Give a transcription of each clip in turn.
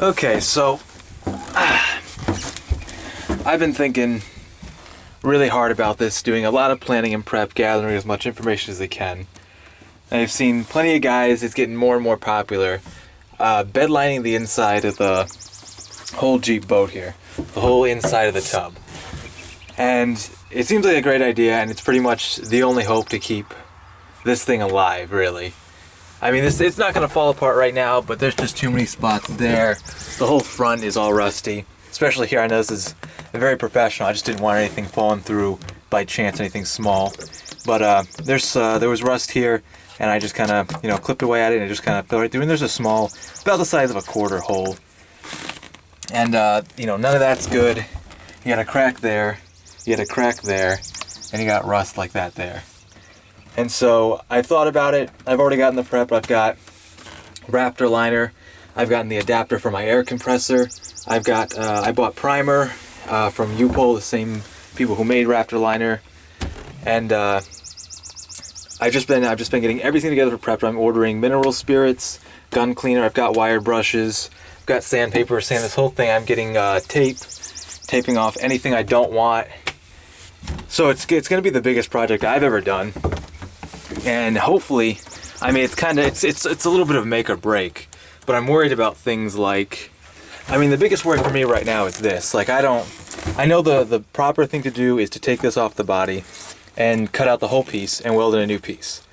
Okay, so I've been thinking really hard about this, doing a lot of planning and prep, gathering as much information as they can. And I've seen plenty of guys, it's getting more and more popular, bedlining the inside of the whole Jeep boat here, the whole inside of the tub. And it seems like a great idea, and it's pretty much the only hope to keep this thing alive, really. I mean, it's not going to fall apart right now, but there's just too many spots there. The whole front is all rusty, especially here. I know this is very professional. I just didn't want anything falling through by chance, anything small. But there was rust here, and I just kind of, clipped away at it, and it just kind of fell right through. And there's a small, about the size of a quarter hole. And, none of that's good. You got a crack there, you got a crack there, and you got rust like that there. And so I thought about it. I've already gotten the prep. I've got Raptor liner. I've gotten the adapter for my air compressor. I bought primer from U-Pole, the same people who made Raptor liner. And I've just been getting everything together for prep. I'm ordering mineral spirits, gun cleaner. I've got wired brushes. I've got sandpaper, sand this whole thing. I'm getting taping off anything I don't want. So it's going to be the biggest project I've ever done. And hopefully, I mean, it's a little bit of make or break, but I'm worried about things like, the biggest worry for me right now is this. Like, I know the proper thing to do is to take this off the body and cut out the whole piece and weld in a new piece.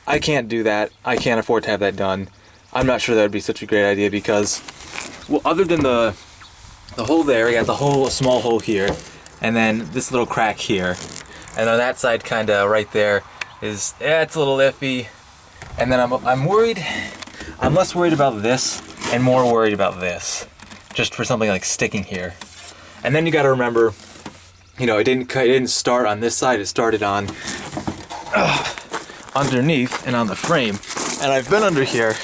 I can't do that. I can't afford to have that done. I'm not sure that would be such a great idea because, well, other than the hole there, I got the whole small hole here, and then this little crack here, and on that side, kind of right there, it's a little iffy. And then I'm worried. I'm less worried about this and more worried about this, just for something like sticking here. And then you got to remember, it didn't start on this side. It started on underneath and on the frame. And I've been under here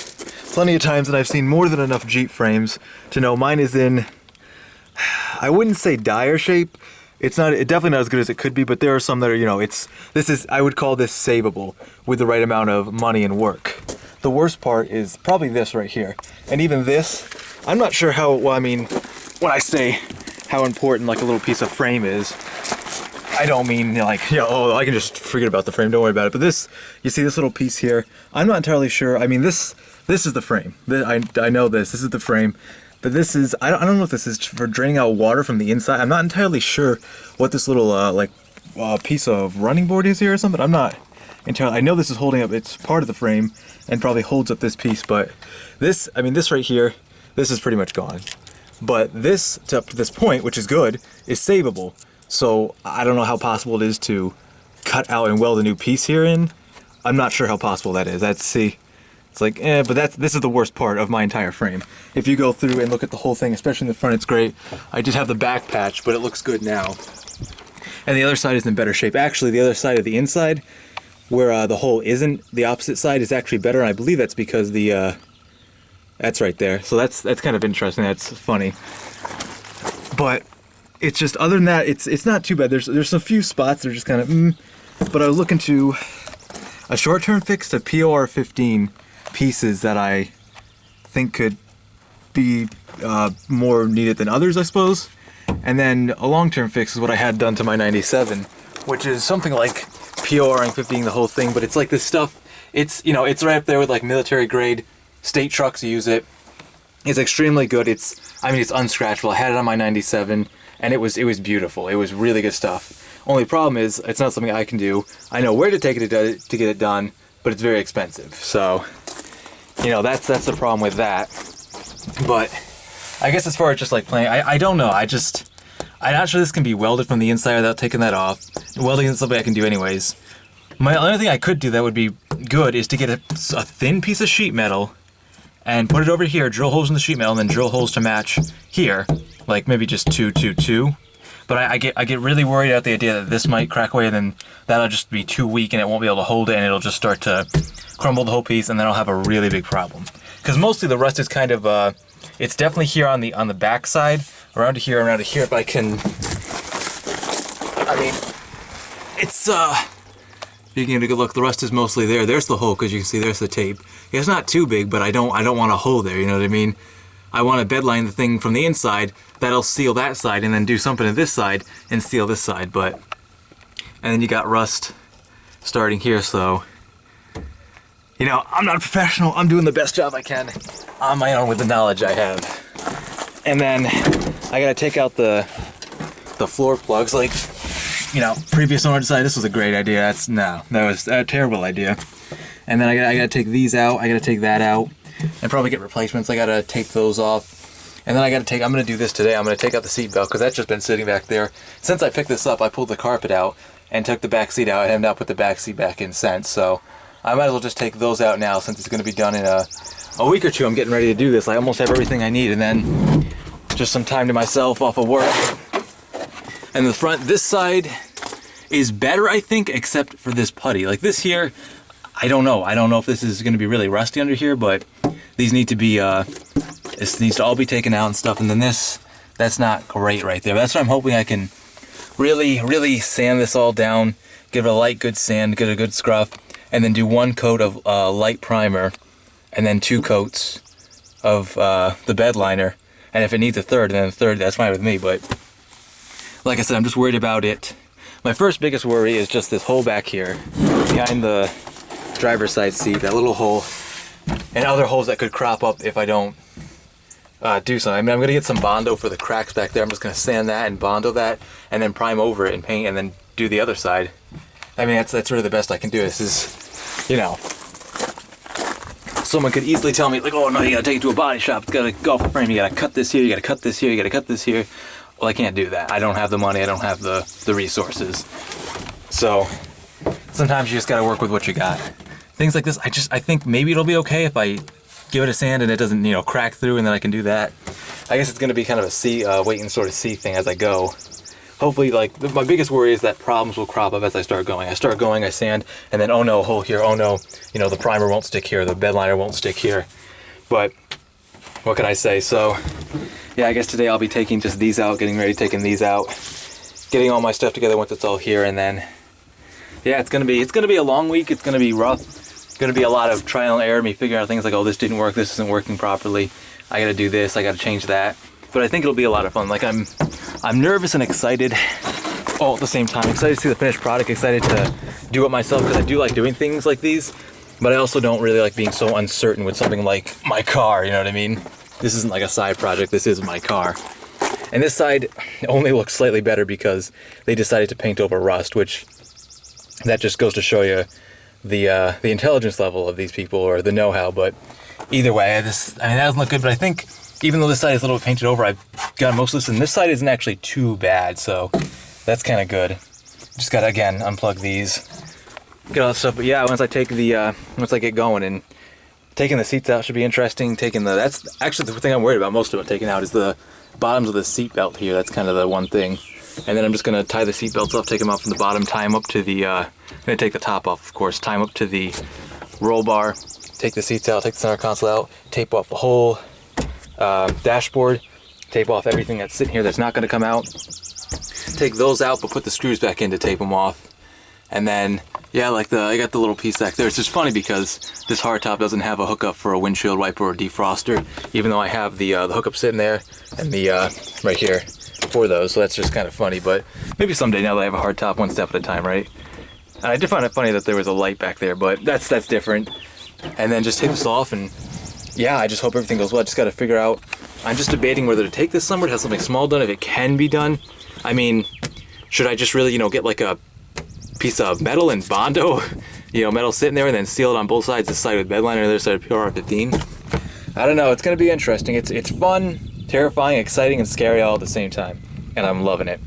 plenty of times, and I've seen more than enough Jeep frames to know mine is in, I wouldn't say dire shape. It's definitely not as good as it could be, but there are some that are, I would call this savable with the right amount of money and work. The worst part is probably this right here. And even this, I'm not sure when I say how important like a little piece of frame is, I don't mean I can just forget about the frame, don't worry about it. But this, you see this little piece here, I'm not entirely sure. I mean, this is the frame. I know this is the frame. But this is, I don't know if this is for draining out water from the inside. I'm not entirely sure what this little piece of running board is here or something. I'm not entirely, I know this is holding up, it's part of the frame and probably holds up this piece, but this right here, this is pretty much gone. But this, to this point, which is good, is savable. So I don't know how possible it is to cut out and weld a new piece here in. I'm not sure how possible that is. It's like, but this is the worst part of my entire frame. If you go through and look at the whole thing, especially in the front, it's great. I did have the back patch, but it looks good now. And the other side is in better shape. Actually, the other side of the inside, where the hole isn't, the opposite side is actually better. And I believe that's because that's right there. So that's kind of interesting. That's funny. But it's just, other than that, it's not too bad. There's a few spots that are just kind of, but I was looking to a short-term fix to POR 15 pieces that I think could be more needed than others, I suppose. And then a long-term fix is what I had done to my 97, which is something like PORing 15 the whole thing, but it's like this stuff, it's right up there with like military grade, state trucks use it. It's extremely good. It's unscratchable. I had it on my 97 and it was beautiful. It was really good stuff. Only problem is it's not something I can do. I know where to take it to get it done, but it's very expensive. So that's the problem with that. But I guess as far as just like playing, I don't know. I'm not sure this can be welded from the inside without taking that off. Welding is something I can do anyways. My only thing I could do that would be good is to get a thin piece of sheet metal and put it over here, drill holes in the sheet metal, and then drill holes to match here, like maybe just 2, 2, 2. But I get really worried about the idea that this might crack away, and then that'll just be too weak, and it won't be able to hold it, and it'll just start to crumble the whole piece, and then I'll have a really big problem. Because mostly the rust is kind of, it's definitely here on the back side, around here, but it's, you can get a good look, the rust is mostly there. There's the hole, because you can see there's the tape. It's not too big, but I don't want a hole there, you know what I mean? I want to bedline the thing from the inside. That'll seal that side, and then do something to this side and seal this side. But and then you got rust starting here, so you know, I'm not a professional. I'm doing the best job I can on my own with the knowledge I have. And then I gotta take out the floor plugs. Like, you know, previous owner decided this was a great idea. That was a terrible idea. And then I gotta take these out. I gotta take that out, and probably get replacements. I gotta take those off. And then I'm gonna do this today. I'm gonna take out the seat belt because that's just been sitting back there. Since I picked this up, I pulled the carpet out and took the back seat out. I have not put the back seat back in since, so I might as well just take those out now since it's gonna be done in a week or two. I'm getting ready to do this. I almost have everything I need, and then just some time to myself off of work. And the front, this side is better, I think, except for this putty. Like this here, I don't know. I don't know if this is gonna be really rusty under here, but these need to be, this needs to all be taken out and stuff. And then this, that's not great right there. That's what I'm hoping I can really sand this all down, give it a light, good sand, get a good scruff, and then do one coat of light primer, and then 2 coats of the bed liner. And if it needs a third, then a third, that's fine with me. But like I said, I'm just worried about it. My first biggest worry is just this hole back here behind the driver's side seat, that little hole, and other holes that could crop up if I don't do something. I mean, I'm gonna get some Bondo for the cracks back there. I'm just gonna sand that and Bondo that, and then prime over it and paint, and then do the other side. I mean, that's really the best I can do. This is, you know, someone could easily tell me, like, oh no, you gotta take it to a body shop, it's got a golf frame, you gotta cut this here, you gotta cut this here, you gotta cut this here. Well, I can't do that. I don't have the money, I don't have the resources. So sometimes you just gotta work with what you got. Things like this, I think maybe it'll be okay if I give it a sand and it doesn't, you know, crack through, and then I can do that. I guess it's gonna be kind of a wait and sort of see thing as I go. Hopefully, like, my biggest worry is that problems will crop up as I start going. I sand, and then, oh no, hole here, oh no, you know, the primer won't stick here, the bed liner won't stick here. But what can I say? So yeah, I guess today I'll be taking just these out, getting ready, taking these out, getting all my stuff together once it's all here, and then yeah, it's gonna be a long week. It's gonna be rough. It's gonna be a lot of trial and error, me figuring out things like, oh, this didn't work, this isn't working properly, I gotta do this, I gotta change that. But I think it'll be a lot of fun. Like, I'm nervous and excited all at the same time. Excited to see the finished product, excited to do it myself because I do like doing things like these, but I also don't really like being so uncertain with something like my car, you know what I mean? This isn't like a side project, this is my car. And this side only looks slightly better because they decided to paint over rust, which that just goes to show you the intelligence level of these people, or the know-how. But either way, that doesn't look good, but I think even though this side is a little painted over, I've got most of this, and this side isn't actually too bad, so that's kind of good. Just gotta, again, unplug these, get all that stuff. But yeah, once I get going, and taking the seats out should be interesting. That's actually the thing I'm worried about most about taking out is the bottoms of the seat belt here. That's kind of the one thing. And then I'm just gonna tie the seat belts off, take them out from the bottom, tie them up to the, I'm gonna take the top off, of course, tie them up to the roll bar, take the seats out, take the center console out, tape off the whole dashboard, tape off everything that's sitting here that's not going to come out, take those out but put the screws back in to tape them off. And then yeah, like I got the little piece back there. It's just funny because this hardtop doesn't have a hookup for a windshield wiper or a defroster, even though I have the hookup sitting there and the right here for those. So that's just kind of funny, but maybe someday, now that I have a hardtop, one step at a time, right? And I did find it funny that there was a light back there, but that's different. And then just take this off, and yeah, I just hope everything goes well. I just got to figure out, I'm just debating whether to take this somewhere to have something small done, if it can be done. I mean, should I just really, you know, get like a piece of metal and Bondo, you know, metal sitting there, and then seal it on both sides, this side with bed liner and the other side with PR15? I don't know, it's going to be interesting. It's fun, terrifying, exciting, and scary all at the same time, and I'm loving it.